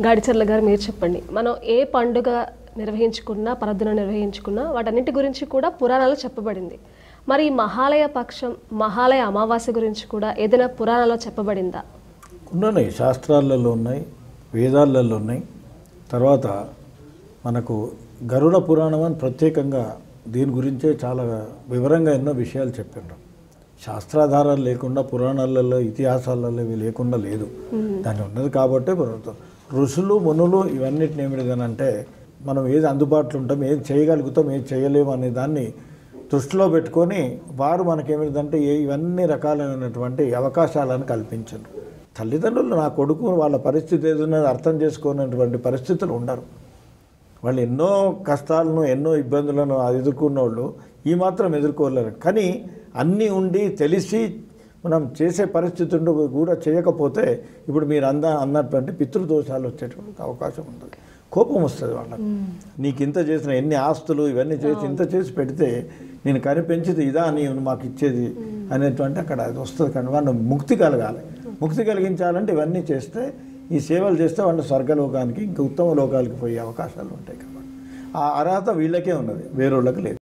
గాడిచర్ల గారు మీరు చెప్పండి. మనం ఏ పండుగ నిర్వహించుకున్నా, పరద్దున నిర్వహించుకున్నా వాటన్నిటి గురించి కూడా పురాణాల్లో చెప్పబడింది. మరి ఈ మహాలయ పక్షం, మహాలయ అమావాస్య గురించి కూడా ఏదైనా పురాణాల్లో చెప్పబడిందా? ఉన్నాయి, శాస్త్రాలలో ఉన్నాయి, వేదాలలో ఉన్నాయి. తర్వాత మనకు గరుడ పురాణం అని ప్రత్యేకంగా దీని గురించే చాలా వివరంగా ఎన్నో విషయాలు చెప్పిండ్రు. శాస్త్రాధారాలు లేకుండా పురాణాలలో ఇతిహాసాలలో ఇవి లేకుండా లేదు. దాన్ని ఉన్నది కాబట్టే ఋషులు మునులు ఇవన్నిటిని ఏమిటిదనంటే మనం ఏది అందుబాటులో ఉంటాం, ఏది చేయగలుగుతాం, ఏది చేయలేము అనే దాన్ని దృష్టిలో పెట్టుకొని వారు మనకేమిటిదంటే ఇవన్నీ రకాలైనటువంటి అవకాశాలను కల్పించారు. తల్లిదండ్రులు నా కొడుకు వాళ్ళ పరిస్థితి ఏదన్నది అర్థం చేసుకునేటువంటి పరిస్థితులు ఉండరు. వాళ్ళు ఎన్నో కష్టాలను ఎన్నో ఇబ్బందులను ఎదుర్కొన్న వాళ్ళు ఈ మాత్రం ఎదుర్కోలేరు. కానీ అన్నీ ఉండి తెలిసి మనం చేసే పరిస్థితి కూడా చేయకపోతే ఇప్పుడు మీరు అన్నటువంటి పితృదోషాలు వచ్చేటువంటి అవకాశం ఉంటుంది. కోపం వస్తుంది వాళ్ళకి. నీకు ఇంత చేసిన ఎన్ని ఆస్తులు ఇవన్నీ చేసి ఇంత చేసి పెడితే నేను కనిపెంచితే ఇదా నీవు మాకు ఇచ్చేది అనేటువంటి అక్కడ అది వస్తుంది. కానీ వాళ్ళు ముక్తి కలగాలి. ముక్తి కలిగించాలంటే ఇవన్నీ చేస్తే, ఈ సేవలు చేస్తే వాళ్ళు స్వర్గలోకానికి ఇంకా ఉత్తమ లోకాలకి పోయే అవకాశాలు ఉంటాయి. కాబట్టి ఆ అర్హత వీళ్ళకే ఉన్నది, వేరేళ్ళకి లేదు.